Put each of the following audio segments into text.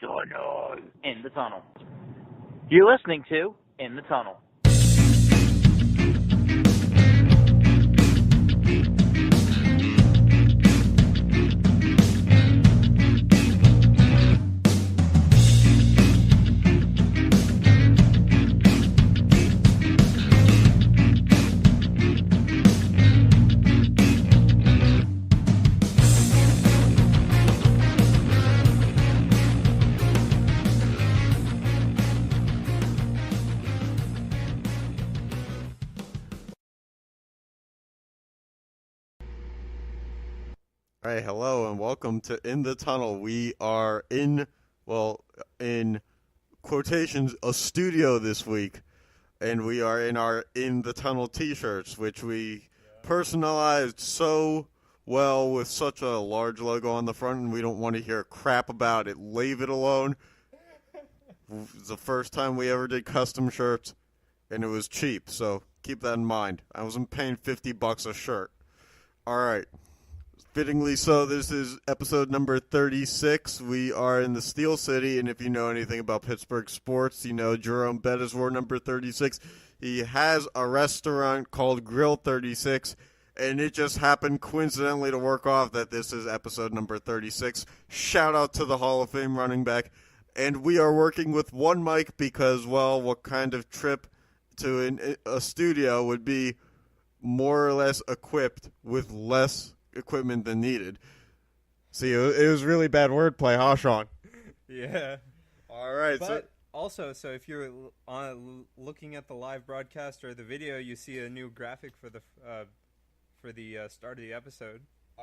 Tunnel. In the tunnel. You're listening to In the Tunnel. All right, hello and welcome to In the Tunnel. We are in quotations, a studio this week, and we are in our In the Tunnel t-shirts, which we personalized so well with such a large logo on the front, and we don't want to hear crap about it. Leave it alone. It's the first time we ever did custom shirts, and it was cheap, so keep that in mind. I wasn't paying $50 a shirt. All right. Fittingly so, this is episode number 36. We are in the Steel City, and if you know anything about Pittsburgh sports, you know Jerome Bettis wore number 36. He has a restaurant called Grill 36, and it just happened coincidentally to work off that this is episode number 36. Shout out to the Hall of Fame running back. And we are working with one mic because, well, what kind of trip to a studio would be more or less equipped with less equipment than needed. See, it was really bad wordplay, huh, Shaan? Yeah. All right. But also, so if you're looking at the live broadcast or the video, you see a new graphic for the start of the episode.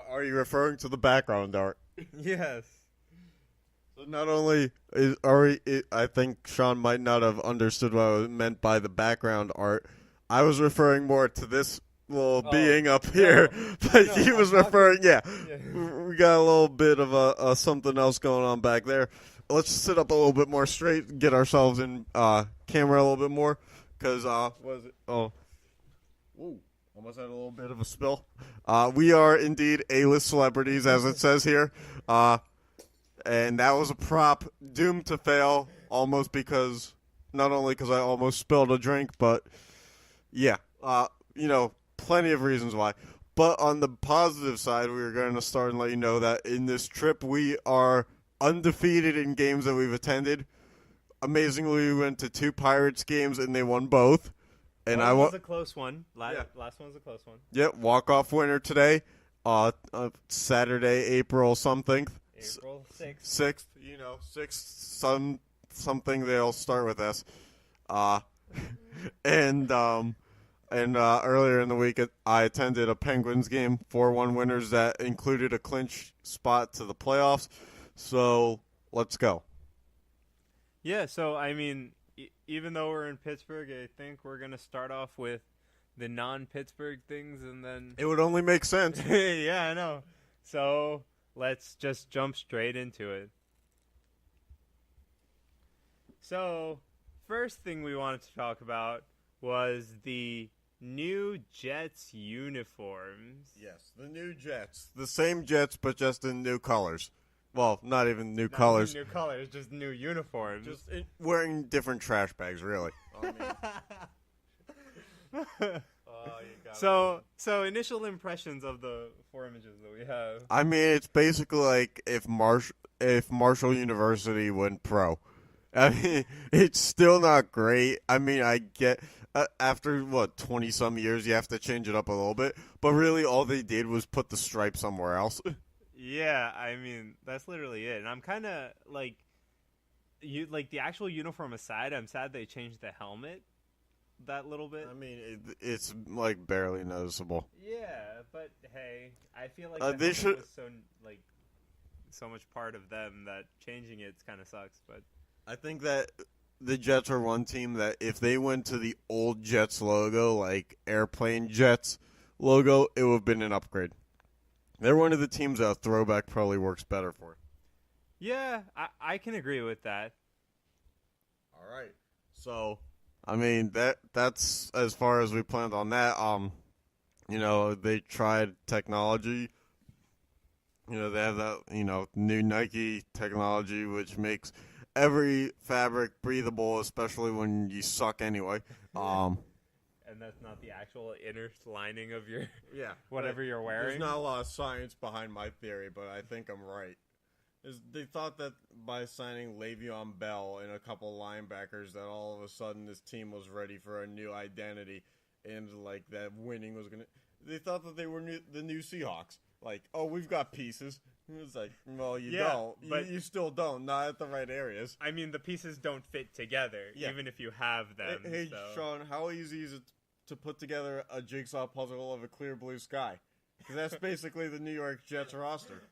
Are you referring to the background art? Yes. So not only I think Shaan might not have understood what I meant by the background art. I was referring more to this little being up here, but he was referring, we got a little bit of a something else going on back there. Let's sit up a little bit more straight, get ourselves in camera a little bit more, because, almost had a little bit of a spill. We are indeed A-list celebrities, as it says here, and that was a prop doomed to fail, almost because, not only because I almost spilled a drink, but, plenty of reasons why. But on the positive side, we are going to start and let you know that in this trip, we are undefeated in games that we've attended. Amazingly, we went to 2 Pirates games, and they won both. And One was a close one. Last one was a close one. Yep, walk-off winner today. Saturday, April something. April 6th. 6th, 6th, something, they'll start with S. And earlier in the week, I attended a Penguins game, 4-1 winners that included a clinch spot to the playoffs. So, let's go. Yeah, so, I mean, even though we're in Pittsburgh, I think we're going to start off with the non-Pittsburgh things, and then... It would only make sense. Yeah, I know. So, let's just jump straight into it. So, first thing we wanted to talk about was the new Jets uniforms. Yes, the new Jets. The same Jets, but just in new colors. Well, not even new Not colors. New colors, just new uniforms. Just wearing different trash bags, really. So initial impressions of the 4 images that we have. I mean, it's basically like if Marshall University went pro. I mean, it's still not great. I mean, I get after 20-some years, you have to change it up a little bit. But really, all they did was put the stripe somewhere else. Yeah, I mean, that's literally it. And I'm kind of like the actual uniform aside, I'm sad they changed the helmet that little bit. I mean, it's like barely noticeable. Yeah, but hey, I feel like the helmet was so much part of them that changing it kind of sucks. But I think that the Jets are one team that if they went to the old Jets logo, like airplane Jets logo, it would have been an upgrade. They're one of the teams that a throwback probably works better for. Yeah, I can agree with that. All right. So, I mean, that's as far as we planned on that. They tried technology They have that, new Nike technology, which makes every fabric breathable, especially when you suck anyway. And that's not the actual inner lining of your Yeah, whatever you're wearing. There's not a lot of science behind my theory, but I think I'm right. They thought that by signing Le'Veon Bell and a couple linebackers, that all of a sudden this team was ready for a new identity, and like that winning was gonna. They thought that they were the new Seahawks. Like, oh, we've got pieces. It's like, well, you don't. But you still don't. Not at the right areas. I mean, the pieces don't fit together, even if you have them. Hey, so. Sean, how easy is it to put together a jigsaw puzzle of a clear blue sky? Because that's basically the New York Jets roster.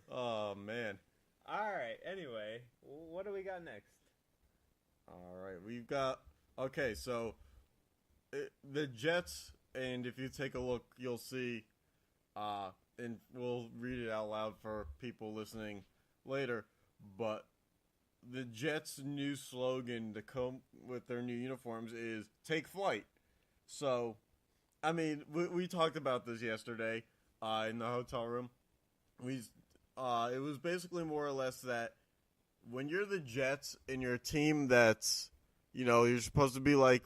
Oh, man. All right. Anyway, what do we got next? All right. We've got... Okay, so the Jets, and if you take a look, you'll see... and we'll read it out loud for people listening later, but the Jets' new slogan to come with their new uniforms is "Take Flight." So, I mean, we talked about this yesterday in the hotel room. It was basically more or less that when you're the Jets and you're a team that's, you're supposed to be like,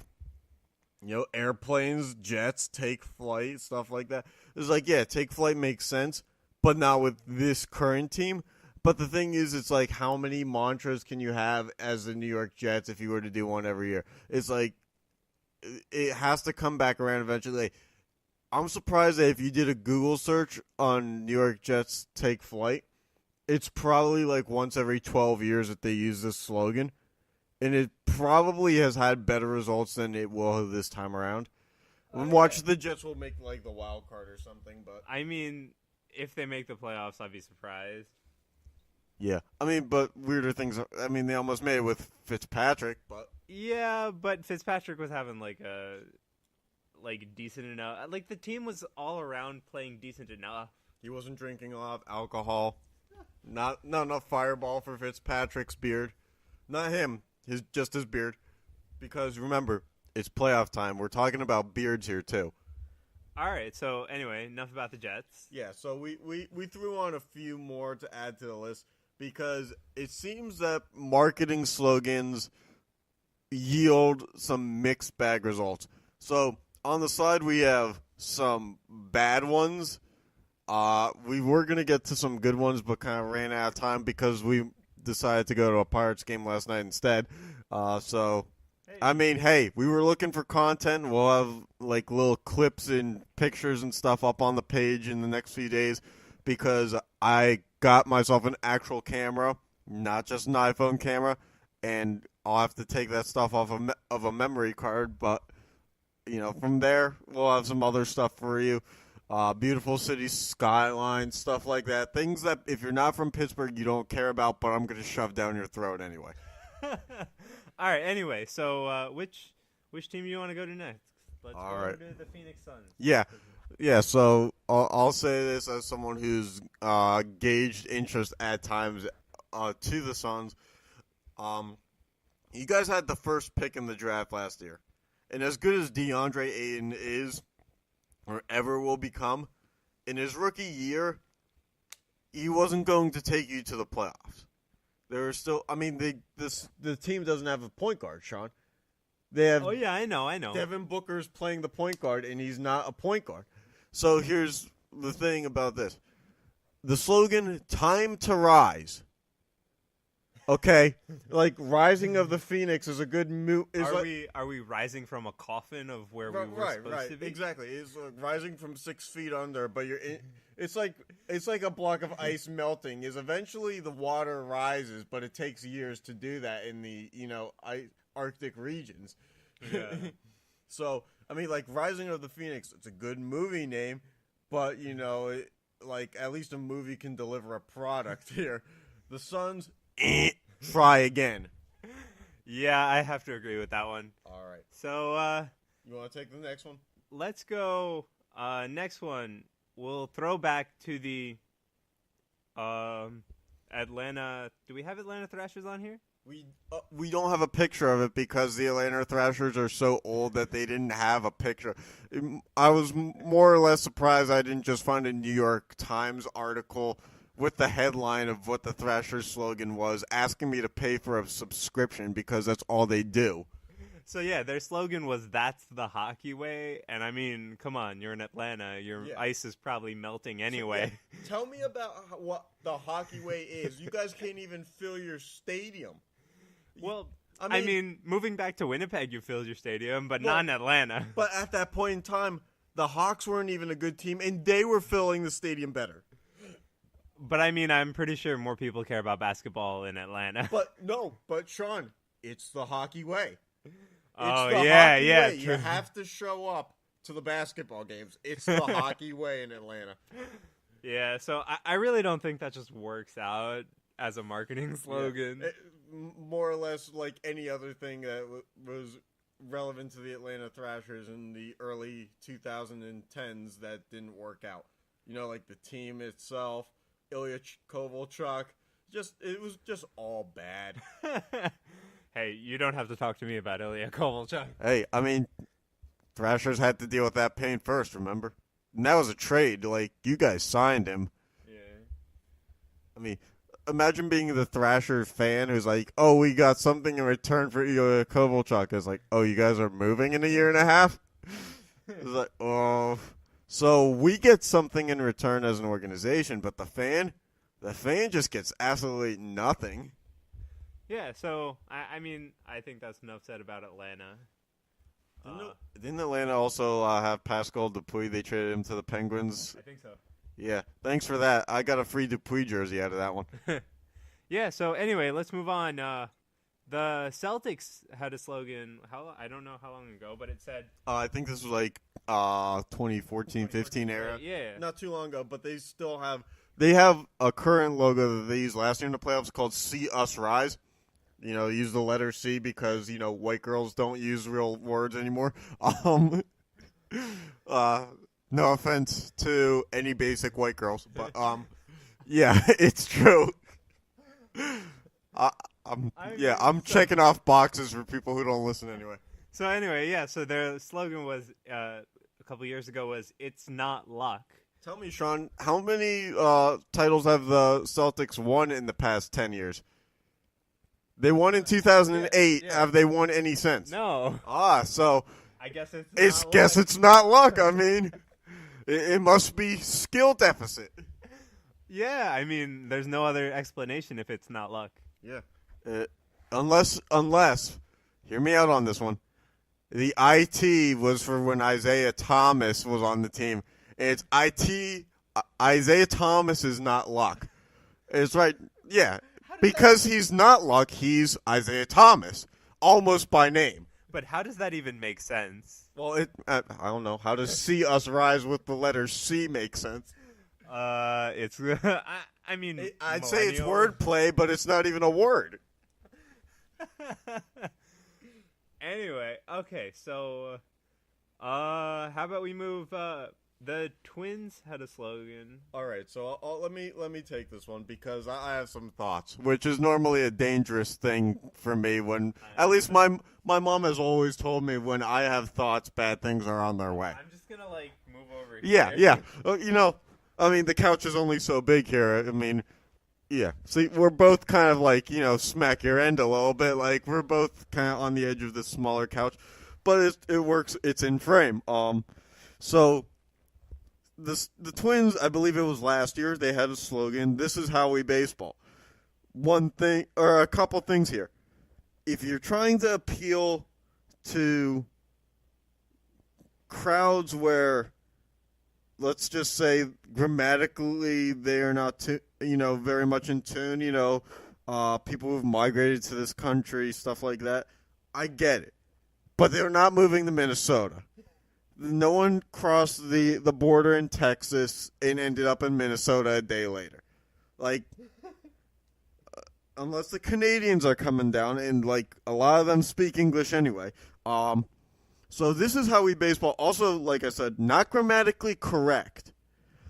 airplanes, jets, take flight, stuff like that. It's like, yeah, take flight makes sense, but not with this current team. But the thing is, it's like, how many mantras can you have as the New York Jets if you were to do one every year? It's like, it has to come back around eventually. I'm surprised that if you did a Google search on New York Jets take flight, it's probably like once every 12 years that they use this slogan. And it probably has had better results than it will this time around. Watch the Jets will make like the wild card or something, but I mean, if they make the playoffs, I'd be surprised. Yeah, I mean, but weirder things. They almost made it with Fitzpatrick, but yeah, but Fitzpatrick was having like decent enough. Like the team was all around playing decent enough. He wasn't drinking a lot of alcohol. Not enough Fireball for Fitzpatrick's beard. Not him. Just his beard. Because remember, it's playoff time. We're talking about beards here too. All right. So anyway, enough about the Jets. Yeah. So we threw on a few more to add to the list because it seems that marketing slogans yield some mixed bag results. So on the side we have some bad ones. We were gonna get to some good ones, but kind of ran out of time because we decided to go to a Pirates game last night instead. Hey, we were looking for content. We'll have like little clips and pictures and stuff up on the page in the next few days because I got myself an actual camera, not just an iPhone camera, and I'll have to take that stuff off of a memory card. But from there, we'll have some other stuff for you. Beautiful city skyline, stuff like that. Things that if you're not from Pittsburgh, you don't care about, but I'm going to shove down your throat anyway. All right. Anyway, so which team do you want to go to next? Let's go to the Phoenix Suns. Yeah. So I'll say this as someone who's gauged interest at times to the Suns. You guys had the first pick in the draft last year, and as good as DeAndre Ayton is, or ever will become, in his rookie year, he wasn't going to take you to the playoffs. There are still, the team doesn't have a point guard, Sean. They have. Oh yeah, I know. Devin Booker's playing the point guard, and he's not a point guard. So here's the thing about this: the slogan "Time to Rise." Okay, like Rising of the Phoenix is a good move. Are we rising from a coffin of where we were supposed to be? Exactly. It's like rising from 6 feet under, but it's like a block of ice melting. Is eventually the water rises, but it takes years to do that in the Arctic regions. Yeah. So like Rising of the Phoenix, it's a good movie name, but at least a movie can deliver a product here. The Suns. Try again. Yeah, I have to agree with that one. All right. So, you want to take the next one? Let's go. Next one, we'll throw back to the Atlanta. Do we have Atlanta Thrashers on here? We don't have a picture of it because the Atlanta Thrashers are so old that they didn't have a picture. I was more or less surprised I didn't just find a New York Times article with the headline of what the Thrashers slogan was, asking me to pay for a subscription because that's all they do. So, yeah, their slogan was, "That's the hockey way." And, I mean, come on, you're in Atlanta. Your ice is probably melting anyway. So, yeah, tell me about what the hockey way is. You guys can't even fill your stadium. Well, I mean, moving back to Winnipeg, you filled your stadium, but not in Atlanta. But at that point in time, the Hawks weren't even a good team, and they were filling the stadium better. But, I mean, I'm pretty sure more people care about basketball in Atlanta. But, Shaan, it's the hockey way. Yeah. Way. You have to show up to the basketball games. It's the hockey way in Atlanta. Yeah, so I really don't think that just works out as a marketing slogan. Yeah. More or less like any other thing that was relevant to the Atlanta Thrashers in the early 2010s that didn't work out. Like the team itself, Ilya Kovalchuk, it was just all bad. Hey, you don't have to talk to me about Ilya Kovalchuk. Hey, I mean, Thrashers had to deal with that pain first, remember? And that was a trade. Like, you guys signed him. Yeah. I mean, imagine being the Thrashers fan who's like, oh, we got something in return for Ilya Kovalchuk. It's like, oh, you guys are moving in a year and a half? It's like, oh. So we get something in return as an organization, but the fan just gets absolutely nothing. Yeah, so, I mean, I think that's enough said about Atlanta. Didn't Atlanta also have Pascal Dupuis? They traded him to the Penguins. I think so. Yeah, thanks for that. I got a free Dupuis jersey out of that one. Yeah, so anyway, let's move on. The Celtics had a slogan, I don't know how long ago, but it said... I think this was like 2014-15 era. Yeah. Not too long ago, but they still have... They have a current logo that they used last year in the playoffs called See Us Rise. Use the letter C because, white girls don't use real words anymore. No offense to any basic white girls, but, yeah, it's true. I'm checking off boxes for people who don't listen anyway. So anyway, yeah, so their slogan was, a couple years ago was, "It's not luck." Tell me, Shaan, how many titles have the Celtics won in the past 10 years? They won in 2008. Yeah. Have they won any since? No. So I guess it's not luck. I mean, it must be skill deficit. Yeah, I mean, there's no other explanation if it's not luck. Yeah. Unless, hear me out on this one. The IT was for when Isaiah Thomas was on the team. It's IT. Isaiah Thomas is not luck. It's right. Yeah. Because he's not luck, he's Isaiah Thomas, almost by name. But how does that even make sense? Well, I don't know. How does See Us Rise with the letter C make sense? It's. I mean, I'd say it's wordplay, but it's not even a word. Anyway, okay, so, how about we move? The Twins had a slogan. All right, so let me take this one because I have some thoughts, which is normally a dangerous thing for me. When at least my mom has always told me when I have thoughts, bad things are on their way. I'm just gonna move over here. Yeah. I mean, the couch is only so big here. I mean, yeah. See, we're both kind of smack your end a little bit. Like we're both kind of on the edge of this smaller couch, but it works. It's in frame. So. The Twins, I believe it was last year, they had a slogan, "This is how we baseball." One thing, or a couple things here. If you're trying to appeal to crowds where, let's just say, grammatically they are not, very much in tune, people who've migrated to this country, stuff like that, I get it. But they're not moving to Minnesota. No one crossed the border in Texas and ended up in Minnesota a day later. Unless the Canadians are coming down, and, a lot of them speak English anyway. So this is how we baseball. Also, like I said, not grammatically correct.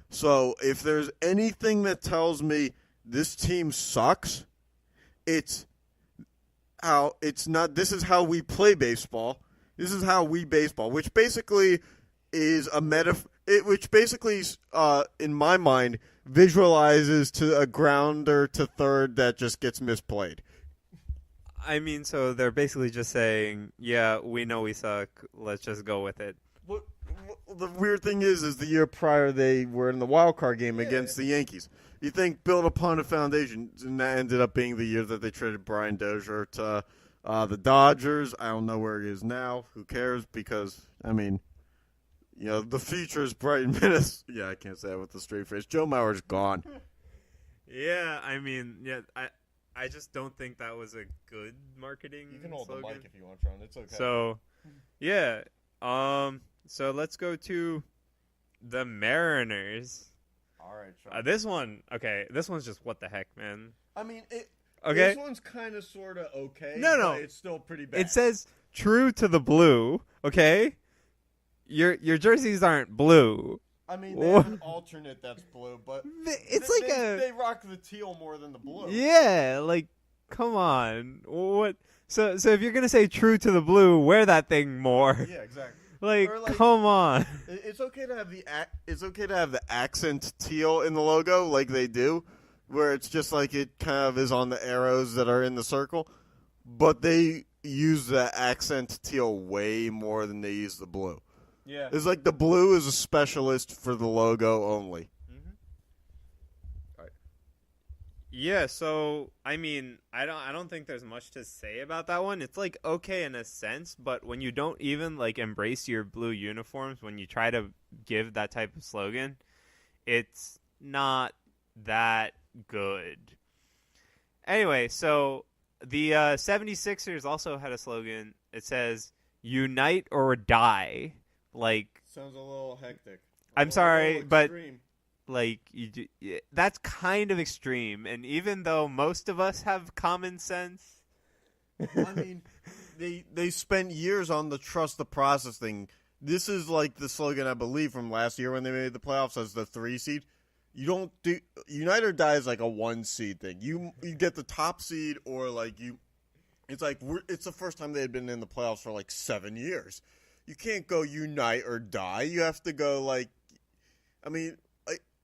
So if there's anything that tells me this team sucks. It's how it's not. This is how we play baseball. This is how we baseball, which basically is a metaphor. Which basically, in my mind, visualizes to a grounder to third that just gets misplayed. I mean, so they're basically just saying, yeah, we know we suck. Let's just go with it. What the weird thing is the year prior they were in the wild card game against the Yankees. You think build upon a foundation, and that ended up being the year that they traded Brian Dozier to the Dodgers. I don't know where he is now. Who cares? Because, I mean, you know, the future is bright in Minnesota. Yeah, I can't say that with a straight face. Joe Mauer's gone. Yeah, I mean, yeah, I just don't think that was a good marketing You can hold slogan. the mic if you want, Sean. It's okay. So, yeah. So let's go to the Mariners. All right, Sean. This one's just what the heck, man. I mean, Okay. This one's kind of, sort of okay. No. But it's still pretty bad. It says true to the blue, okay? Your jerseys aren't blue. I mean, they have an alternate that's blue, but It's they rock the teal more than the blue. Yeah, like, come on. What? So if you're gonna say true to the blue, wear that thing more. Yeah, exactly. Like, Or, like, come on. It's okay to have the accent teal in the logo, like they do, where it's just like it kind of is on the arrows that are in the circle, but they use the accent teal way more than they use the blue. Yeah. It's like the blue is a specialist for the logo only. Yeah, so I mean, I don't think there's much to say about that one. It's like okay in a sense, but when you don't even like embrace your blue uniforms, when you try to give that type of slogan, it's not that good. Anyway, so the 76ers also had a slogan. It says "Unite or die." Like, Sounds a little hectic. I'm sorry, but like that's kind of extreme, and even though most of us have common sense, I mean, they spent years on the trust the process thing. This is like the slogan I believe from last year when they made the playoffs as the 3 seed. You don't do Unite or Die is like a 1 seed thing. You get the top seed or like you. It's like it's the first time they had been in the playoffs for like 7 years. You can't go unite or die. You have to go like, I mean,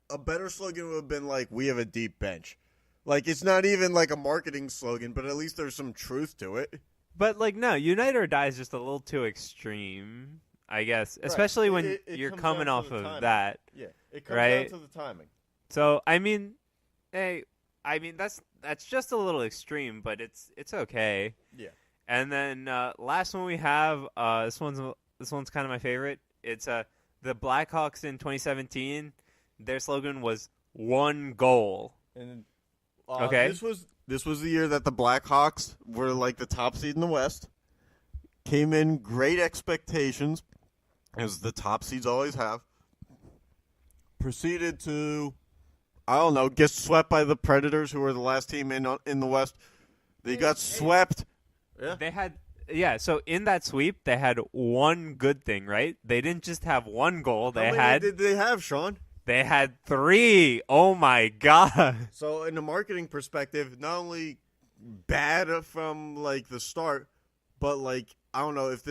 a better slogan would have been like, we have a deep bench. Like, it's not even like a marketing slogan, but at least there's some truth to it. but like no, Unite or Die is just a little too extreme, I guess, especially when It you're comes coming down off to the of timing. that. Yeah, it comes Right? down to the timing. So I mean, hey, that's just a little extreme, but it's okay. Yeah. And then last one we have, this one's kind of my favorite. It's the Blackhawks in 2017. Their slogan was "One goal." And Okay. This was the year that the Blackhawks were like the top seed in the West. Came in great expectations, as the top seeds always have. Proceeded to, I don't know, get swept by the Predators, who were the last team in the West. They got swept. Yeah. They had so in that sweep they had one good thing, right? They didn't just have one goal. How many did they have, Sean? They had 3. Oh my god. So, in a marketing perspective, not only bad from like the start, but like I don't know if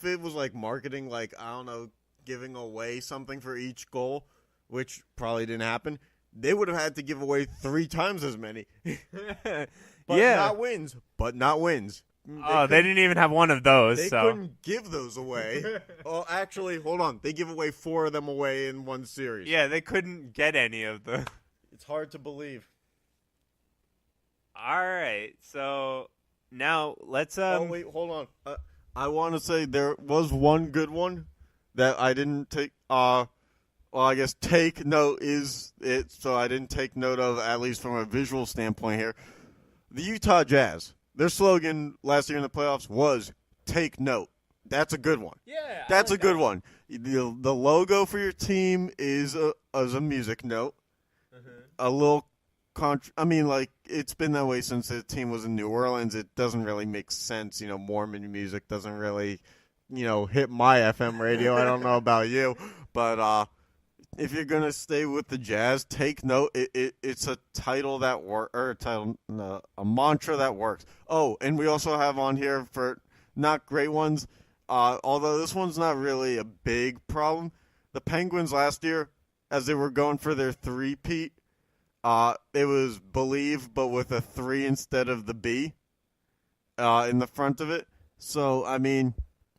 it was like marketing, like I don't know, giving away something for each goal, which probably didn't happen. They would have had to give away 3 times as many. But Yeah. not wins. They didn't even have one of those. They so couldn't give those away. Oh, actually, hold on. They give away 4 of them away in one series. yeah, they couldn't get any of them. It's hard to believe. All right, so now let's Oh, wait, hold on. I want to say there was one good one that I didn't take. Well, I guess take note is it, so I didn't take note of, at least from a visual standpoint here. The Utah Jazz, their slogan last year in the playoffs was "Take note." That's a good one. Yeah, That's a good one. The logo for your team is a music note. A little I mean, like, it's been that way since the team was in New Orleans. It doesn't really make sense. You know, Mormon music doesn't really, hit my FM radio. I don't know about you. But if you're gonna stay with the Jazz, take note. It's a title that a mantra that works. Oh, and we also have on here for not great ones. Although this one's not really a big problem. The Penguins last year, as they were going for their three-peat, it was Believe, but with a 3 instead of the B in the front of it. So, I mean,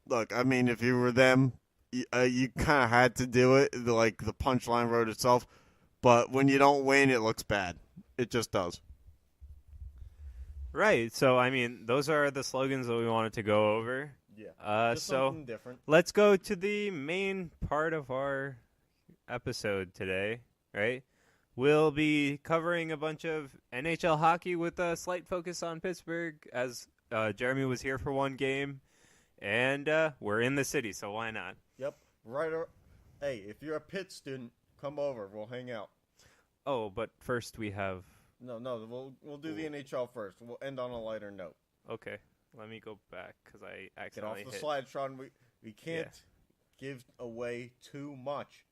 look, if you were them, you kind of had to do it. Like, the punchline wrote itself. But when you don't win, it looks bad. It just does. Right. So, I mean, those are the slogans that we wanted to go over. Yeah. Just so something different. let's go to the main part of our episode today, right? We'll be covering a bunch of NHL hockey with a slight focus on Pittsburgh, as Jeremy was here for one game, and we're in the city, so why not? Yep. Hey, if you're a Pitt student, come over. We'll hang out. Oh, but first we have... No, we'll do the NHL first. We'll end on a lighter note. Okay, let me go back, because I Get accidentally off the slide, Shaan. We can't give away too much.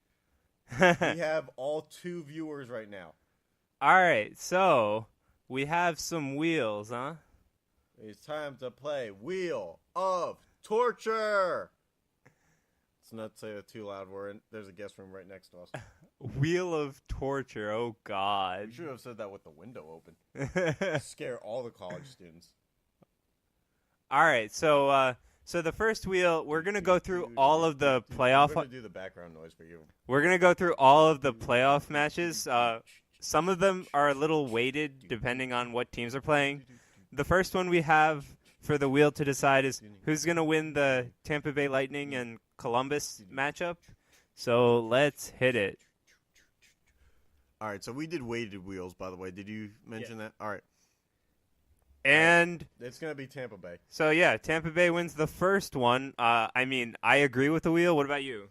We have all 2 viewers right now. All right, so we have some wheels, huh? It's time to play Wheel of Torture. Let's not say it too loud. There's a guest room right next to us. Wheel of Torture, oh God. You should have said that with the window open. Scare all the college students. All right, so the first wheel, we're gonna go through all of the playoff. I'm gonna do the background noise for you. We're gonna go through all of the playoff matches. Some of them are a little weighted depending on what teams are playing. The first one we have for the wheel to decide is who's gonna win the Tampa Bay Lightning and Columbus matchup. So let's hit it. All right, so we did weighted wheels, by the way. Did you mention that? All right. And it's going to be Tampa Bay. So, yeah, Tampa Bay wins the first one. I agree with the wheel. What about you?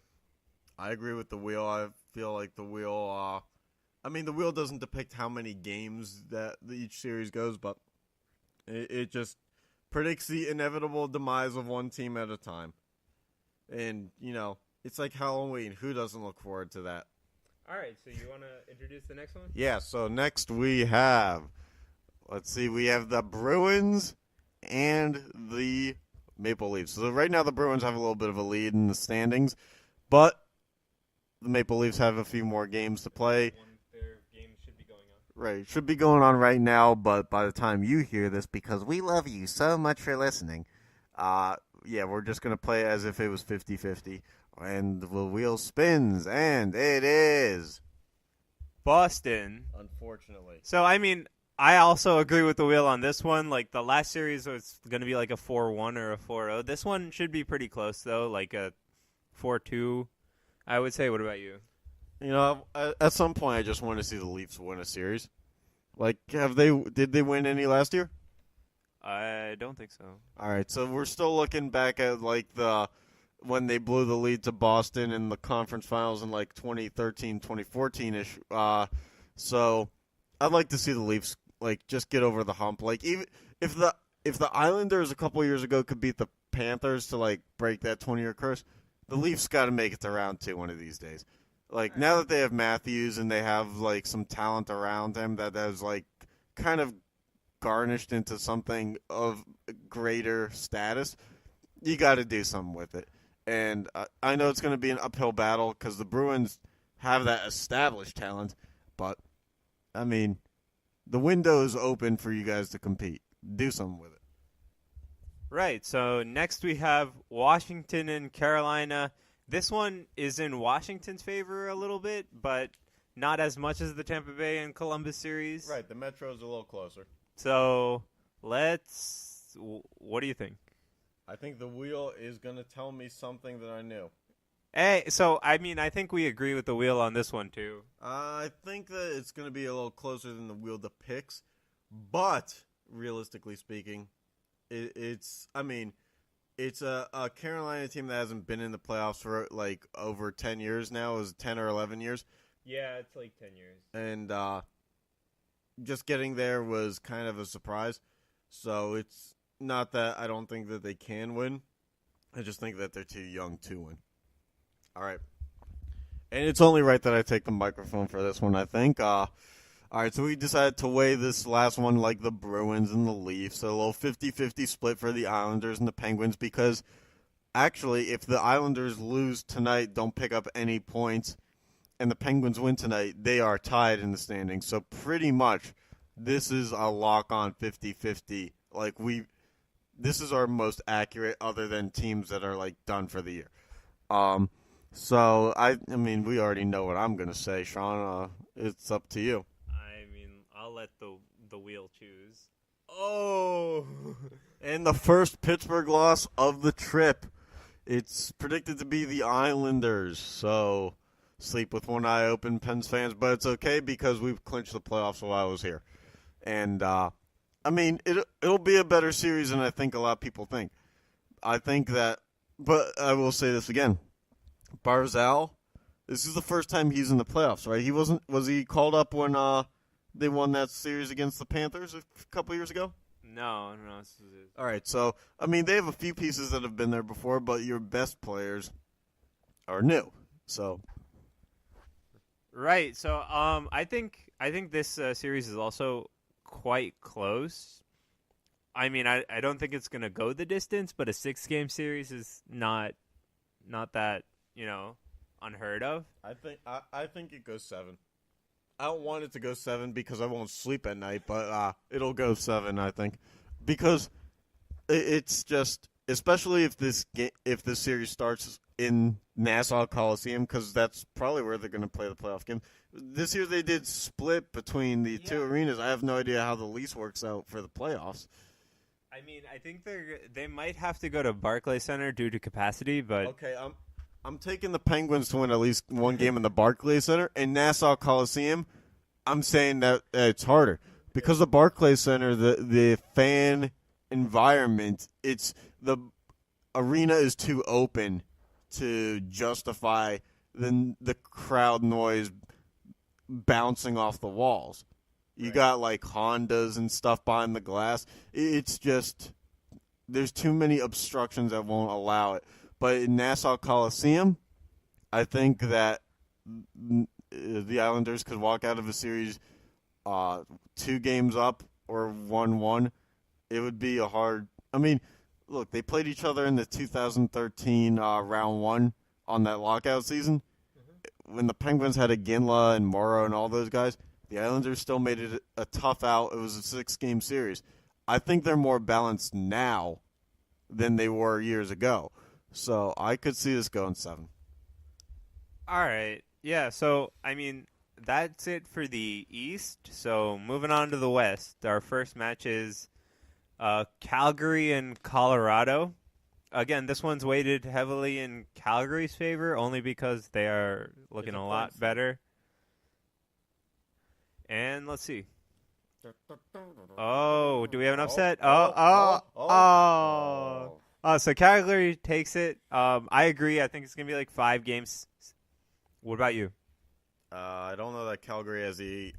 I agree with the wheel. I feel like the wheel, the wheel doesn't depict how many games that each series goes, but it just predicts the inevitable demise of one team at a time. And, it's like Halloween. Who doesn't look forward to that? All right, so you want to introduce the next one? Yeah, so next we have... Let's see, we have the Bruins and the Maple Leafs. So right now the Bruins have a little bit of a lead in the standings, but the Maple Leafs have a few more games to play. Their game should be going on. Right, should be going on right now, but by the time you hear this, because we love you so much for listening, we're just going to play as if it was 50-50. And the wheel spins, and it is... Boston. Unfortunately. So, I also agree with the wheel on this one. Like, the last series was going to be like a 4-1 or a 4-0. This one should be pretty close, though, like a 4-2, I would say. What about you? At some point, I just want to see the Leafs win a series. Like, did they win any last year? I don't think so. All right, so we're still looking back at, when they blew the lead to Boston in the conference finals in, 2013, 2014-ish. So I'd like to see the Leafs just get over the hump. Even if the Islanders a couple years ago could beat the Panthers to break that 20-year curse, the Leafs got to make it to round 2 one of these days. Now that they have Matthews and they have some talent around him that has kind of garnished into something of greater status, you got to do something with it. And I know it's going to be an uphill battle because the Bruins have that established talent, but the window is open for you guys to compete. Do something with it. Right. So next we have Washington and Carolina. This one is in Washington's favor a little bit, but not as much as the Tampa Bay and Columbus series. Right. The Metro's a little closer. So what do you think? I think the wheel is going to tell me something that I knew. Hey, so, I think we agree with the wheel on this one, too. I think that it's going to be a little closer than the wheel depicts, but, realistically speaking, it's a Carolina team that hasn't been in the playoffs for, over 10 years now. It was 10 or 11 years. Yeah, it's 10 years. And just getting there was kind of a surprise. So, it's not that I don't think that they can win. I just think that they're too young to win. All right. And it's only right that I take the microphone for this one, I think. All right, so we decided to weigh this last one like the Bruins and the Leafs, a little 50-50 split for the Islanders and the Penguins, because actually, if the Islanders lose tonight, don't pick up any points, and the Penguins win tonight, they are tied in the standings. So pretty much, this is a lock-on 50-50. This is our most accurate, other than teams that are like done for the year. So I mean, we already know what I'm gonna say, Shaan. It's up to you. I mean, I'll let the wheel choose. Oh, And the first Pittsburgh loss of the trip. It's predicted to be the Islanders. So sleep with one eye open, Pens fans. But it's okay because we've clinched the playoffs while I was here. And I mean, it'll be a better series than I think a lot of people think. I think that, but I will say this again. Barzal, this is the first time he's in the playoffs, right? Was he called up when they won that series against the Panthers a couple years ago? no. This is it. All right, so I mean they have a few pieces that have been there before, but your best players are new. So Right. So I think this series is also quite close. I mean, I don't think it's gonna go the distance, but a 6-game series is not that unheard of. I think it goes 7. I don't want it to go 7 because I won't sleep at night, but it'll go 7. I think because it's just, especially if this series starts in Nassau Coliseum, because that's probably where they're going to play the playoff game. This year they did split between the two arenas. I have no idea how the lease works out for the playoffs. I mean, I think they might have to go to Barclays Center due to capacity, but Okay, I'm taking the Penguins to win at least one game in the Barclays Center. In Nassau Coliseum, I'm saying that it's harder because the Barclays Center, the fan environment, the arena is too open to justify the crowd noise bouncing off the walls. You got like Hondas and stuff behind the glass. It's just there's too many obstructions that won't allow it. But in Nassau Coliseum, I think that the Islanders could walk out of a series 2 games up or 1-1. It would be a hard. I mean, look, they played each other in the 2013 round 1 on that lockout season. When the Penguins had Iginla and Morrow and all those guys, the Islanders still made it a tough out. It was a 6-game series. I think they're more balanced now than they were years ago. So I could see this going 7. all right. Yeah, so I mean, that's it for the East. So moving on to the West, our first match is Calgary and Colorado. Again, this one's weighted heavily in Calgary's favor, only because they are looking a lot better. And let's see. Oh, do we have an upset? So Calgary takes it. I agree. I think it's going to be like 5 games. What about you? I don't know that Calgary has the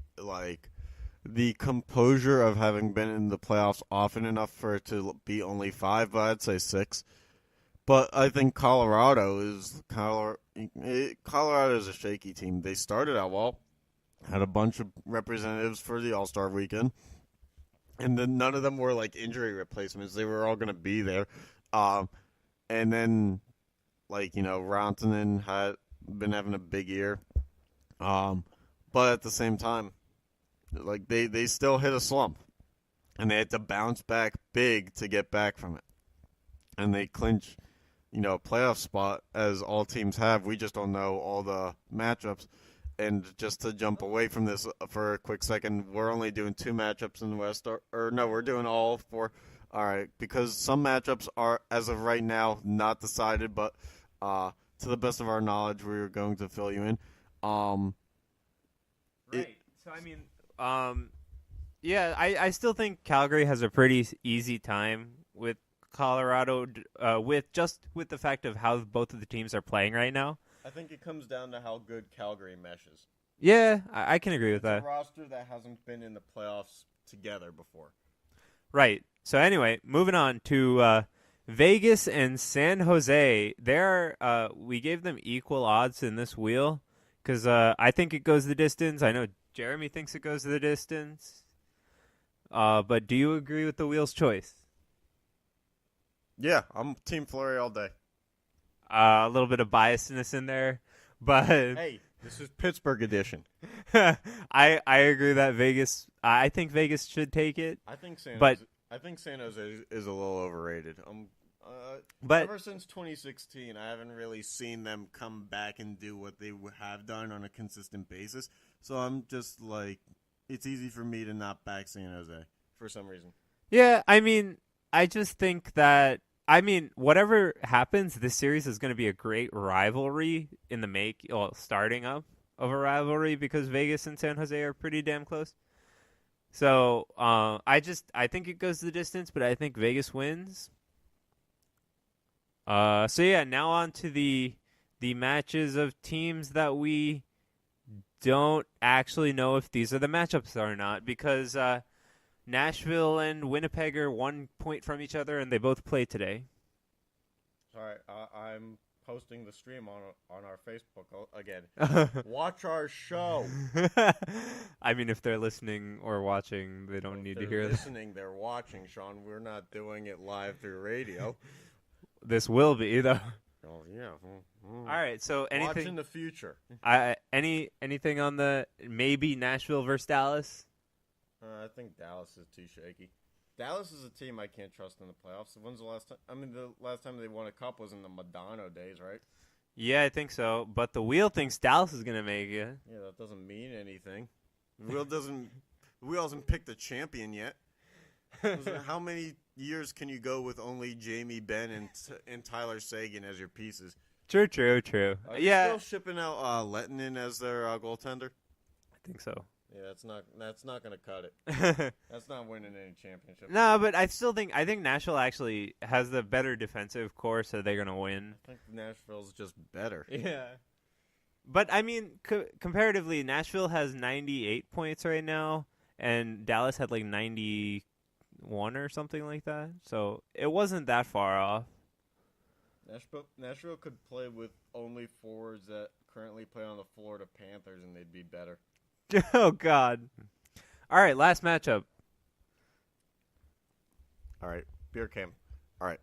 composure of having been in the playoffs often enough for it to be only 5, but I'd say 6. But I think Colorado is a shaky team. They started out well, had a bunch of representatives for the All-Star weekend, and then none of them were like injury replacements. They were all going to be there. And then, Rantanen had been having a big year. But at the same time, they still hit a slump, and they had to bounce back big to get back from it. And they clinch, a playoff spot, as all teams have. We just don't know all the matchups. And just to jump away from this for a quick second, we're only doing 2 matchups in the West. Or no, we're doing all 4. All right, because some matchups are, as of right now, not decided. But to the best of our knowledge, we're going to fill you in. Right. So, I mean, I still think Calgary has a pretty easy time with Colorado, with the fact of how both of the teams are playing right now. I think it comes down to how good Calgary meshes. Yeah, I can agree with that. It's a roster that hasn't been in the playoffs together before. Right. So anyway, moving on to Vegas and San Jose. We gave them equal odds in this wheel. because I think it goes the distance. I know Jeremy thinks it goes the distance. But do you agree with the wheel's choice? Yeah, I'm Team Fleury all day. A little bit of biasness in there, but Hey, this is Pittsburgh Edition. I agree that Vegas. I think Vegas should take it. I think San But- Jose, I think San Jose is a little overrated. But- Ever since 2016, I haven't really seen them come back and do what they have done on a consistent basis. So I'm just like, it's easy for me to not back San Jose for some reason. Yeah, I mean, I just think that. I mean, whatever happens, this series is going to be a great rivalry in the starting up of a rivalry because Vegas and San Jose are pretty damn close. So I think it goes the distance, but I think Vegas wins. So yeah, now on to the matches of teams that we don't actually know if these are the matchups or not because Nashville and Winnipeg are 1 point from each other, and they both play today. Sorry, I'm posting the stream on our Facebook again. Watch our show. I mean, if they're listening or watching, they don't need to hear this. Listening, they're watching, Shaan. We're not doing it live through radio. This will be, though. Oh, yeah. All right, so anything... Watch in the future. Anything on the maybe Nashville versus Dallas? I think Dallas is too shaky. Dallas is a team I can't trust in the playoffs. When's the last time? I mean, the last time they won a cup was in the Madonna days, right? Yeah, I think so. But the wheel thinks Dallas is going to make it. Yeah, that doesn't mean anything. The wheel hasn't picked a champion yet. How many years can you go with only Jamie Benn and Tyler Seguin as your pieces? True. Are you Yeah, still shipping out Lettinen as their goaltender? I think so. Yeah, that's not going to cut it. That's not winning any championship. No, but I think Nashville actually has the better defensive core, so they're gonna win. I think Nashville's just better. Yeah, but I mean, comparatively, Nashville has 98 points right now, and Dallas had like 91 or something like that. So it wasn't that far off. Nashville could play with only forwards that currently play on the Florida Panthers, and they'd be better. Oh God! All right, last matchup. All right, beer cam. All right.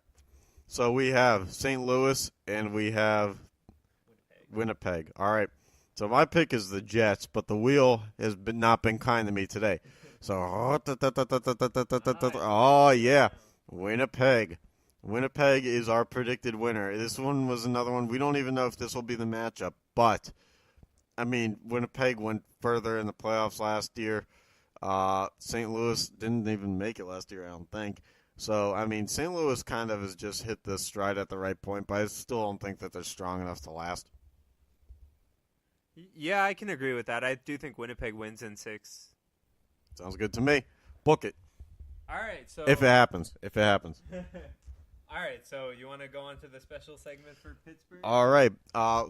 So we have St. Louis and we have Winnipeg. All right. So my pick is the Jets, but the wheel has not been kind to me today. So, oh yeah, Winnipeg. Winnipeg is our predicted winner. This one was another one. We don't even know if this will be the matchup, but I mean, Winnipeg went further in the playoffs last year. St. Louis didn't even make it last year, I don't think. So, I mean, St. Louis kind of has just hit the stride at the right point, but I still don't think that they're strong enough to last. Yeah, I can agree with that. I do think Winnipeg wins in 6. Sounds good to me. Book it. All right, so If it happens. All right, so you want to go on to the special segment for Pittsburgh? All right.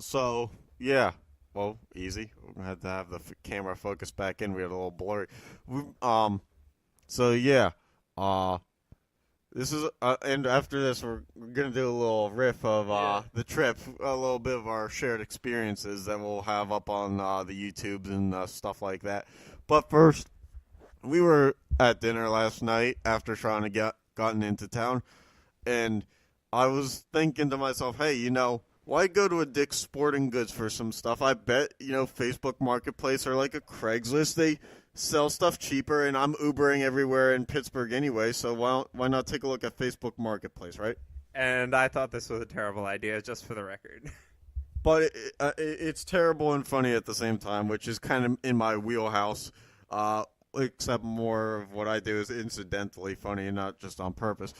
So, yeah. Well, easy. We had to have the camera focus back in. We had a little blurry. So, yeah. This is and after this, we're gonna do a little riff of the trip, a little bit of our shared experiences that we'll have up on the YouTubes and stuff like that. But first, we were at dinner last night after Shaan had gotten into town, and I was thinking to myself, hey, why go to a Dick's Sporting Goods for some stuff? I bet, Facebook Marketplace or like a Craigslist, they sell stuff cheaper, and I'm Ubering everywhere in Pittsburgh anyway, so why not take a look at Facebook Marketplace, right? And I thought this was a terrible idea, just for the record. But it's terrible and funny at the same time, which is kind of in my wheelhouse, except more of what I do is incidentally funny and not just on purpose.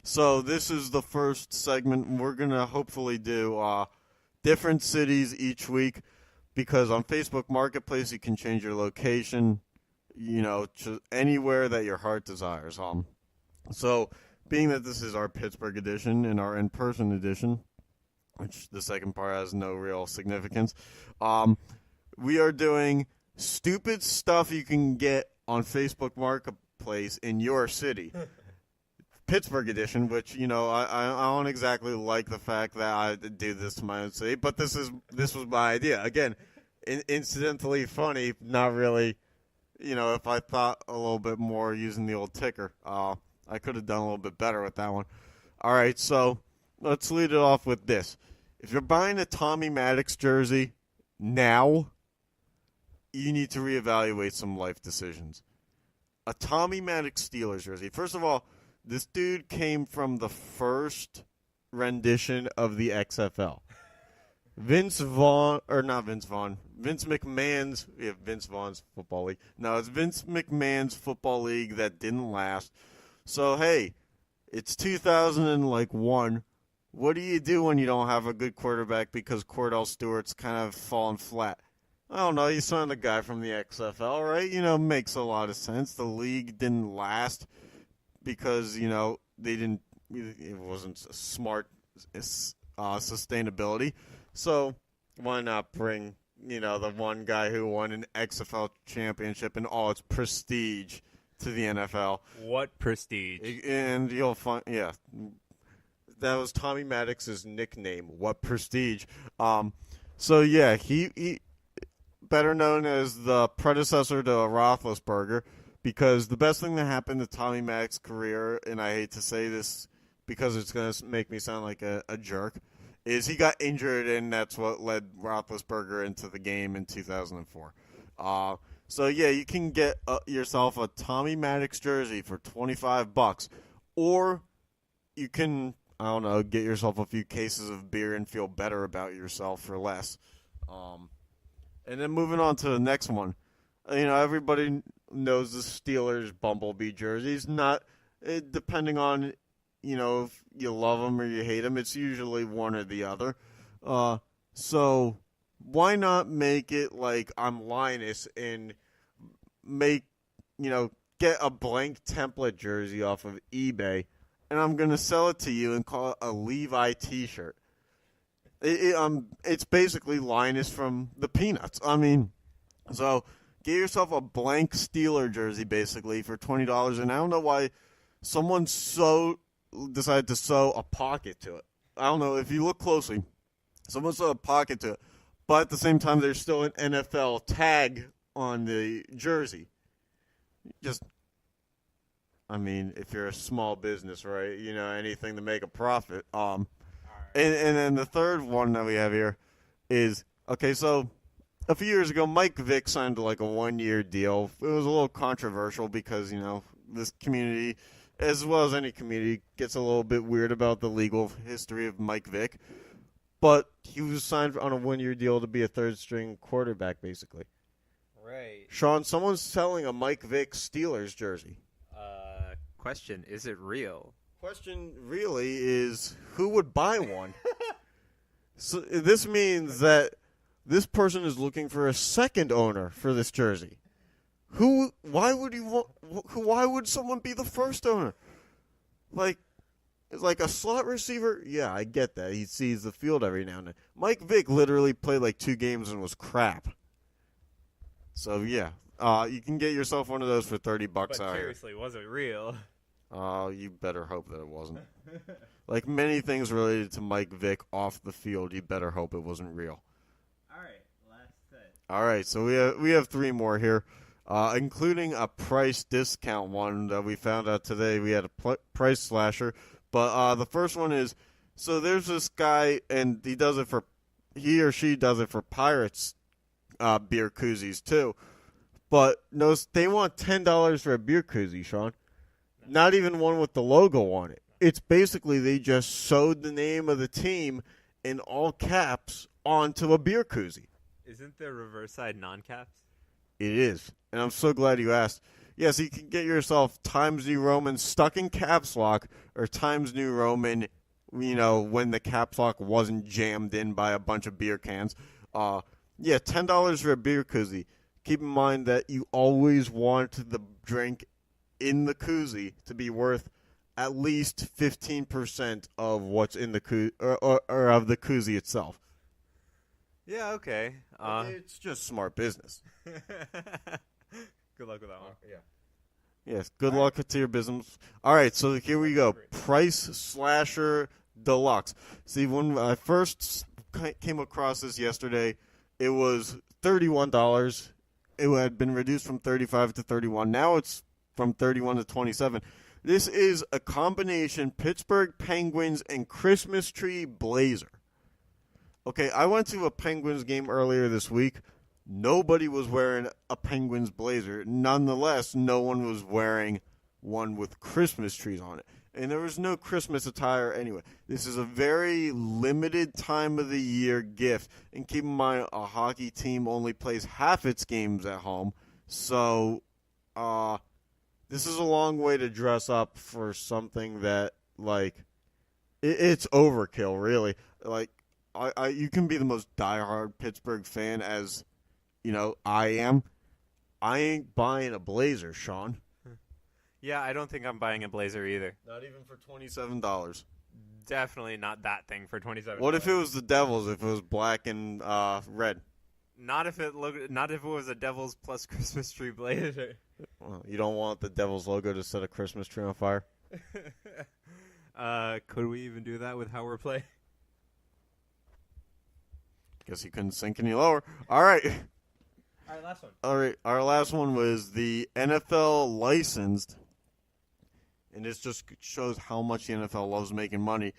So this is the first segment. We're going to hopefully do different cities each week because on Facebook Marketplace you can change your location, to anywhere that your heart desires. So being that this is our Pittsburgh edition and our in-person edition, which the second part has no real significance, we are doing stupid stuff you can get on Facebook Marketplace in your city. Pittsburgh Edition, which I don't exactly like the fact that I do this to my own city, but this was my idea. Again, incidentally funny, not really. If I thought a little bit more using the old ticker, I could have done a little bit better with that one. All right, so let's lead it off with this. If you're buying a Tommy Maddox jersey now, you need to reevaluate some life decisions. A Tommy Maddox Steelers jersey. First of all, this dude came from the first rendition of the XFL. Vince McMahon's, Vince Vaughn's football league. No, it's Vince McMahon's football league that didn't last. So, hey, it's 2001. What do you do when you don't have a good quarterback because Cordell Stewart's kind of fallen flat? I don't know. You signed the guy from the XFL, right? Makes a lot of sense. The league didn't last because, it wasn't smart sustainability. So why not bring, the one guy who won an XFL championship and all its prestige to the NFL? What prestige? And you'll find, that was Tommy Maddox's nickname. What prestige? So yeah, he better known as the predecessor to Roethlisberger, because the best thing that happened to Tommy Maddox's career, and I hate to say this because it's going to make me sound like a jerk, is he got injured, and that's what led Roethlisberger into the game in 2004. So yeah, you can get yourself a Tommy Maddox jersey for $25, or you can, I don't know, get yourself a few cases of beer and feel better about yourself for less. And then moving on to the next one, everybody knows the Steelers Bumblebee jerseys. Not depending on, if you love them or you hate them, it's usually one or the other. So why not make it like I'm Linus and get a blank template jersey off of eBay, and I'm going to sell it to you and call it a Levi t-shirt. It's basically Linus from the Peanuts. So get yourself a blank Steeler jersey basically for $20, and I don't know why someone decided to sew a pocket to it. I don't know, if you look closely, someone sewed a pocket to it, but at the same time there's still an NFL tag on the jersey. If you're a small business, right, anything to make a profit. And then the third one that we have here is, okay, so a few years ago, Mike Vick signed like a 1-year deal. It was a little controversial because, this community, as well as any community, gets a little bit weird about the legal history of Mike Vick. But he was signed on a 1-year deal to be a third-string quarterback, basically. Right. Sean, someone's selling a Mike Vick Steelers jersey. Question, is it real? Question really is, who would buy one? So this means that this person is looking for a second owner for this jersey. Why would someone be the first owner? It's like a slot receiver. Yeah, I get that. He sees the field every now and then. Mike Vick literally played like 2 games and was crap. So yeah, you can get yourself one of those for $30 But out here. seriously, was it real? You better hope that it wasn't. Like many things related to Mike Vick off the field, you better hope it wasn't real. All right, last set. All right, so we have 3 more here, including a price discount one that we found out today. We had a price slasher, but the first one is, so there's this guy, and he or she does it for Pirates beer koozies too. But notice they want $10 for a beer koozie, Sean. Not even one with the logo on it. It's basically they just sewed the name of the team in all caps onto a beer koozie. Isn't there reverse side non-caps? It is. And I'm so glad you asked. Yes, you can get yourself Times New Roman stuck in caps lock or Times New Roman, when the caps lock wasn't jammed in by a bunch of beer cans. $10 for a beer koozie. Keep in mind that you always want the drink in the koozie to be worth at least 15% of what's in the koozie or of the koozie itself. Yeah, okay. It's just smart business. Good luck with that one. Yeah. Yes, good luck to your business. All right, so here we go. Price Slasher Deluxe. See, when I first came across this yesterday, it was $31. It had been reduced from $35 to $31. Now it's from $31 to $27. This is a combination Pittsburgh Penguins and Christmas tree blazer. Okay, I went to a Penguins game earlier this week. Nobody was wearing a Penguins blazer. Nonetheless, no one was wearing one with Christmas trees on it. And there was no Christmas attire anyway. This is a very limited time of the year gift. And keep in mind, a hockey team only plays half its games at home. So, this is a long way to dress up for something that, like, it's overkill, really. Like, you can be the most diehard Pittsburgh fan as, I am. I ain't buying a blazer, Shaan. Yeah, I don't think I'm buying a blazer either. Not even for $27. Definitely not that thing for $27. What if it was the Devils? If it was black and red? Not if it was a Devils plus Christmas tree blazer. Well, you don't want the Devils logo to set a Christmas tree on fire. Could we even do that with how we're playing? Guess you couldn't sink any lower. All right. All right, last one. All right, our last one was the NFL licensed, and this just shows how much the NFL loves making money.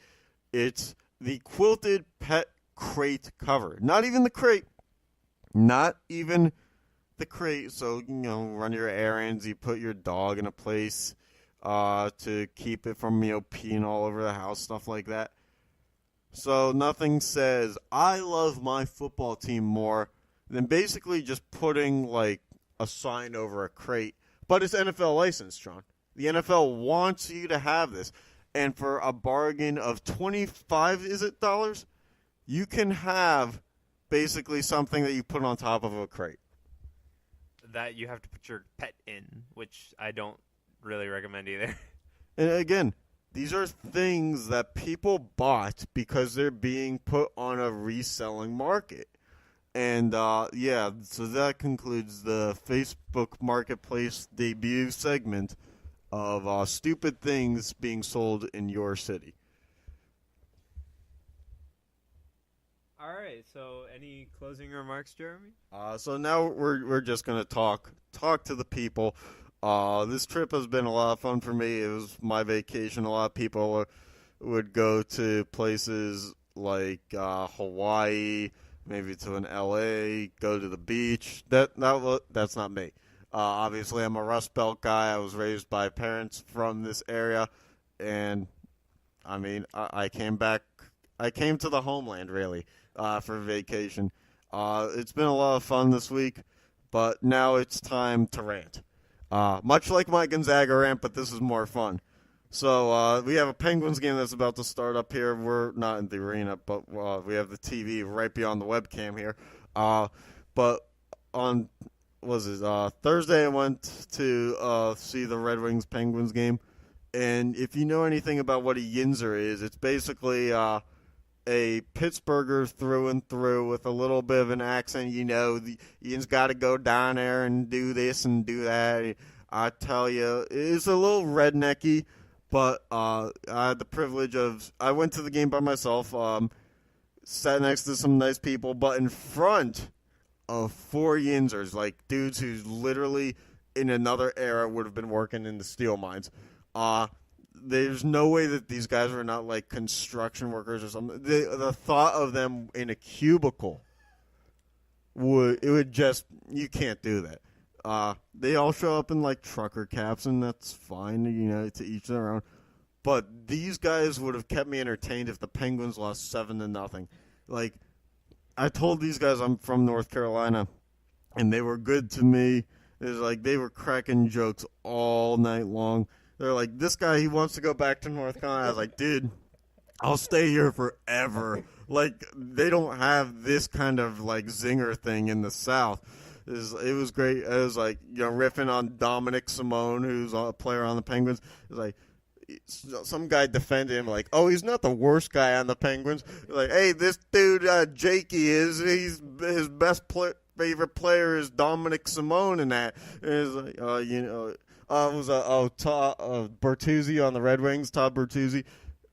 It's the quilted pet crate cover. Not even the crate. Not even the crate. So, run your errands. You put your dog in a place to keep it from, peeing all over the house, stuff like that. So nothing says, I love my football team more than basically just putting, like, a sign over a crate. But it's NFL licensed, Sean. The NFL wants you to have this. And for a bargain of $25, dollars, you can have basically something that you put on top of a crate. That you have to put your pet in, which I don't really recommend either. And again, these are things that people bought because they're being put on a reselling market. And, so that concludes the Facebook Marketplace debut segment of stupid things being sold in your city. All right, so any closing remarks, Jeremy? So now we're just going to talk to the people. This trip has been a lot of fun for me. It was my vacation. A lot of people would go to places like Hawaii, maybe to an LA, go to the beach. That's not me. Obviously, I'm a Rust Belt guy. I was raised by parents from this area, and I mean, I came back. I came to the homeland really for vacation. It's been a lot of fun this week, but now it's time to rant. Much like my Gonzaga rant, but this is more fun. So we have a Penguins game that's about to start up here. We're not in the arena, but we have the TV right beyond the webcam here. But on Thursday, I went to see the Red Wings Penguins game. And if you know anything about what a Yinzer is, it's basically a Pittsburgher through and through with a little bit of an accent. Ian's got to go down there and do this and do that. I tell you, it's a little rednecky, but I had the privilege I went to the game by myself, sat next to some nice people, but in front of four Yinzers, like dudes who's literally in another era would have been working in the steel mines. There's no way that these guys are not like construction workers or something. The thought of them in a cubicle you can't do that. They all show up in like trucker caps, and that's fine, to each their own. But these guys would have kept me entertained if the Penguins lost 7-0. Like, I told these guys I'm from North Carolina, and they were good to me. It was like they were cracking jokes all night long. They're like, this guy, he wants to go back to North Carolina. I was like, dude, I'll stay here forever. Like, they don't have this kind of, like, zinger thing in the South. It was great. It was like, riffing on Dominic Simone, who's a player on the Penguins. It was like, some guy defended him, like, oh, he's not the worst guy on the Penguins. Like, hey, this dude, Jakey, his best favorite player is Dominic Simone and that. And it's like, Was Bertuzzi on the Red Wings, Todd Bertuzzi,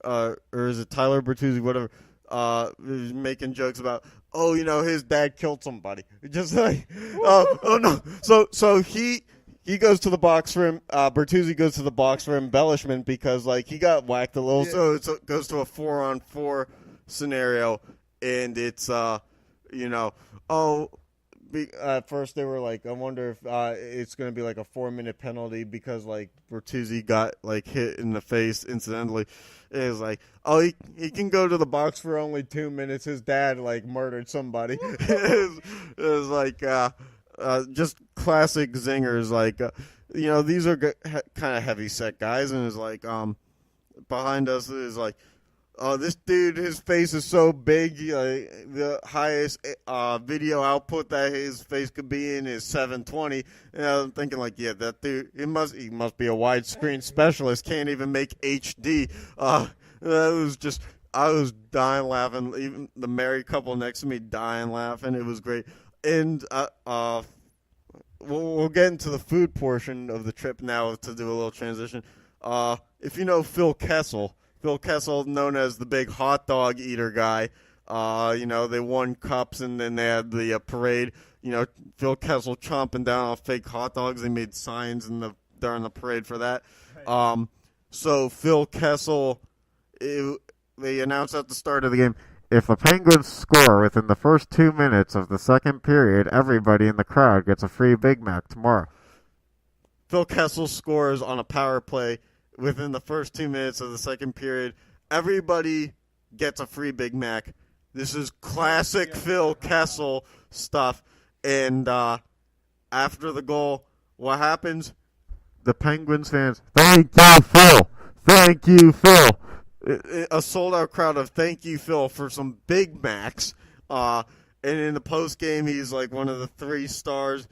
or is it Tyler Bertuzzi, whatever, was making jokes about, his dad killed somebody. Just like, oh no. So he goes to the box for him. Bertuzzi goes to the box for embellishment because like he got whacked a little. Yeah. So it goes to a 4-on-4 scenario, and it's at first they were like, I wonder if it's going to be like a 4-minute penalty because like Bertuzzi got like hit in the face incidentally. It was like, he can go to the box for only 2 minutes. His dad like murdered somebody. it was like just classic zingers. Like these are kind of heavy set guys, and it's like behind us is like. This dude, his face is so big. The highest video output that his face could be in is 720. And I'm thinking, like, yeah, that dude, he must be a widescreen specialist. Can't even make HD. That was just, I was dying laughing. Even the married couple next to me dying laughing. It was great. And we'll get into the food portion of the trip now to do a little transition. If you know Phil Kessel, known as the big hot dog eater guy, they won cups and then they had the parade. Phil Kessel chomping down on fake hot dogs. They made signs during the parade for that. So Phil Kessel, they announced at the start of the game, if the Penguins score within the first 2 minutes of the second period, everybody in the crowd gets a free Big Mac tomorrow. Phil Kessel scores on a power play. Within the first 2 minutes of the second period, everybody gets a free Big Mac. This is classic Phil Kessel stuff. And after the goal, what happens? The Penguins fans, thank you, Phil. Thank you, Phil. A sold-out crowd of thank you, Phil, for some Big Macs. And in the post-game, he's like one of the 3 stars.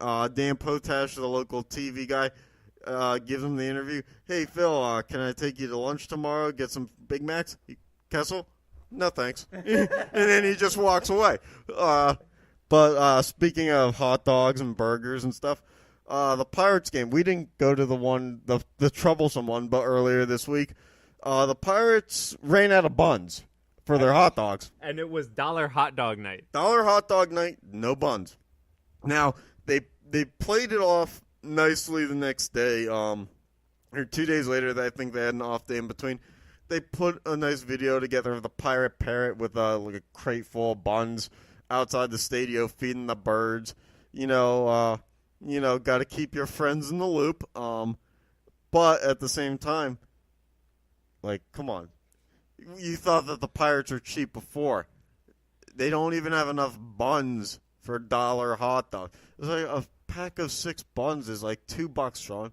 Dan Potash, the local TV guy, gives him the interview. Hey, Phil, can I take you to lunch tomorrow? Get some Big Macs? Kessel? No, thanks. And then he just walks away. But speaking of hot dogs and burgers and stuff, the Pirates game, we didn't go to the troublesome one, but earlier this week, the Pirates ran out of buns for their hot dogs. And it was $1 hot dog night. $1 hot dog night, no buns. Now, they played it off nicely the next day, or 2 days later. I think they had an off day in between. They put a nice video together of the pirate parrot with like a crate full of buns outside the stadium feeding the birds. Got to keep your friends in the loop. But at the same time, like, come on, you thought that the Pirates were cheap before. They don't even have enough buns for $1 hot dog. It's like a pack of 6 buns is like $2, Sean.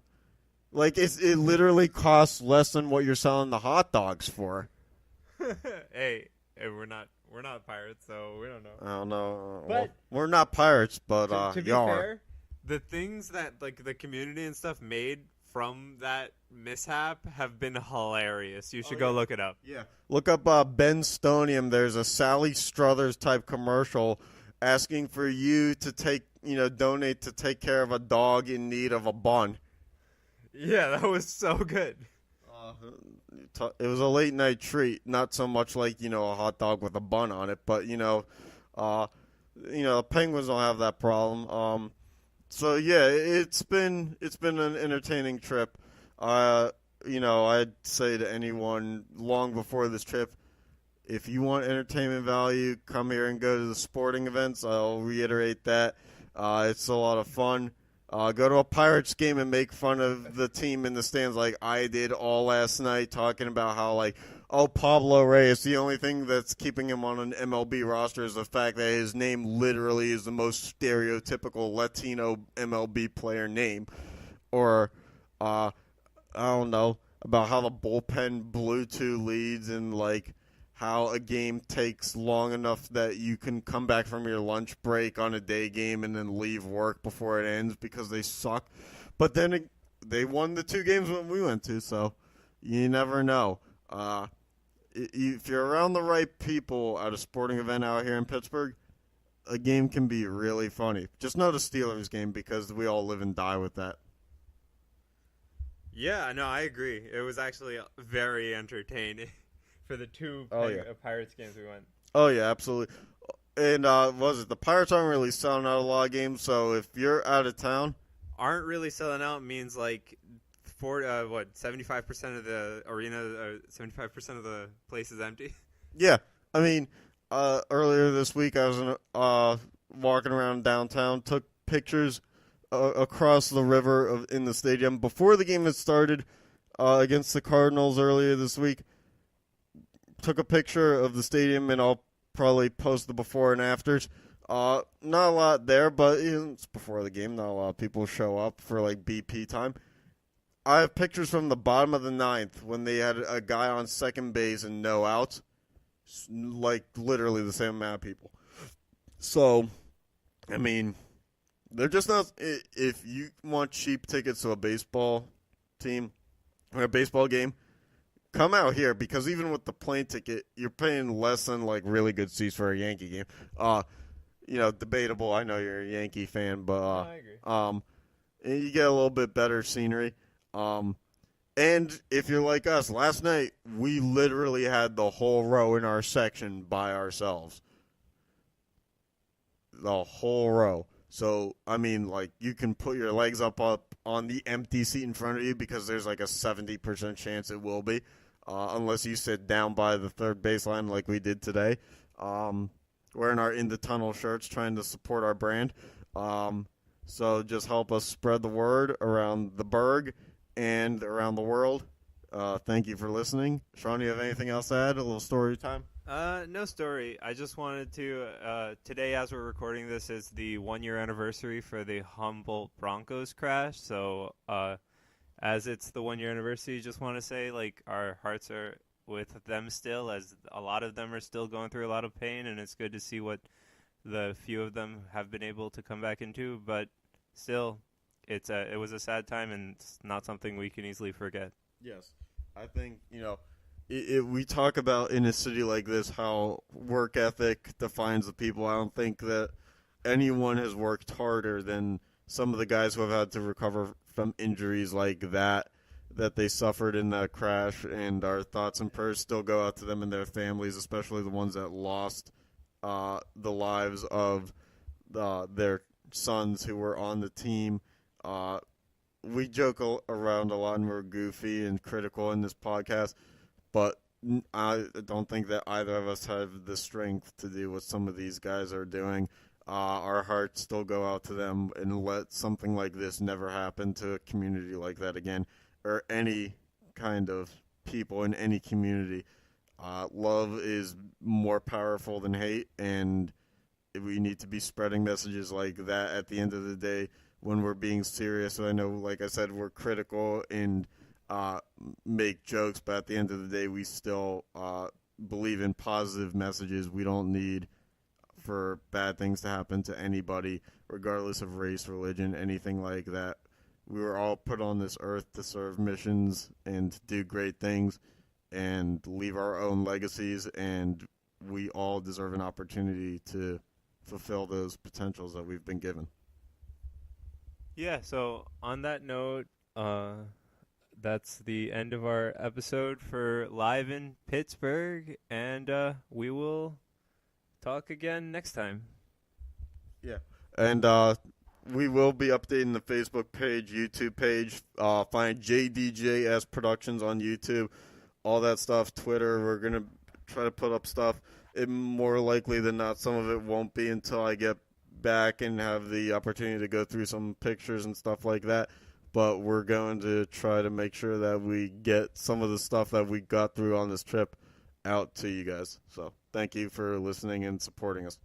Like it literally costs less than what you're selling the hot dogs for. hey, we're not pirates, so we don't know. I don't know. But well, we're not pirates, but to be fair, the things that like the community and stuff made from that mishap have been hilarious. You should go look it up. Yeah, look up Ben Stonium. There's a Sally Struthers type commercial asking for you to donate to take care of a dog in need of a bun. Yeah, that was so good. It was a late night treat, not so much like a hot dog with a bun on it, but the Penguins don't have that problem. So yeah, it's been an entertaining trip. I'd say to anyone long before this trip, if you want entertainment value, come here and go to the sporting events. I'll reiterate that. It's a lot of fun. Go to a Pirates game and make fun of the team in the stands like I did all last night, talking about how, Pablo Reyes, the only thing that's keeping him on an MLB roster is the fact that his name literally is the most stereotypical Latino MLB player name. Or, I don't know, about how the bullpen blew 2 leads and, how a game takes long enough that you can come back from your lunch break on a day game and then leave work before it ends because they suck. But then they won the 2 games when we went to, so you never know. If you're around the right people at a sporting event out here in Pittsburgh, a game can be really funny. Just not a Steelers game because we all live and die with that. Yeah, no, I agree. It was actually very entertaining for the two Pirates games we went. Oh, yeah, absolutely. And the Pirates aren't really selling out a lot of games, so if you're out of town... Aren't really selling out means like 75% of the arena, 75% of the place is empty. Yeah, I mean, earlier this week I was walking around downtown, took pictures across the river in the stadium before the game had started against the Cardinals earlier this week. Took a picture of the stadium, and I'll probably post the before and afters. Not a lot there, but it's before the game. Not a lot of people show up for like BP time. I have pictures from the bottom of the ninth when they had a guy on second base and no outs. Like literally the same amount of people. So, I mean, they're just not. If you want cheap tickets to a baseball team or a baseball game, come out here, because even with the plane ticket, you're paying less than like really good seats for a Yankee game. Debatable. I know you're a Yankee fan, but I agree. You get a little bit better scenery. And if you're like us, last night we literally had the whole row in our section by ourselves. The whole row. So, I mean, like, you can put your legs up on the empty seat in front of you, because there's like a 70% chance it will be, unless you sit down by the third baseline like we did today. Wearing our In the Tunnel shirts, trying to support our brand. So just help us spread the word around the burg and around the world. Thank you for listening. Shaan, do you have anything else to add? A little story time? No story. I just wanted to, today as we're recording this is the 1-year anniversary for the Humboldt Broncos crash. So, as it's the 1-year anniversary, just want to say, like, our hearts are with them still, as a lot of them are still going through a lot of pain, and it's good to see what the few of them have been able to come back into, but still, it was a sad time, and it's not something we can easily forget. Yes. I think, we talk about in a city like this how work ethic defines the people. I don't think that anyone has worked harder than some of the guys who have had to recover from injuries like that they suffered in that crash, and our thoughts and prayers still go out to them and their families, especially the ones that lost the lives of their sons who were on the team. We joke around a lot, and we're goofy and critical in this podcast, but I don't think that either of us have the strength to do what some of these guys are doing. Our hearts still go out to them, and let something like this never happen to a community like that again, or any kind of people in any community. Love is more powerful than hate, and we need to be spreading messages like that at the end of the day when we're being serious. I know, like I said, we're critical and make jokes, but at the end of the day, we still believe in positive messages. We don't need for bad things to happen to anybody, regardless of race, religion, anything like that. We were all put on this earth to serve missions and do great things and leave our own legacies, and we all deserve an opportunity to fulfill those potentials that we've been given. Yeah, so on that note, that's the end of our episode for Live in Pittsburgh, and we will talk again next time. Yeah, and we will be updating the Facebook page, YouTube page. Find JDJS Productions on YouTube, all that stuff. Twitter, we're going to try to put up stuff. More likely than not, some of it won't be until I get back and have the opportunity to go through some pictures and stuff like that. But we're going to try to make sure that we get some of the stuff that we got through on this trip out to you guys. So thank you for listening and supporting us.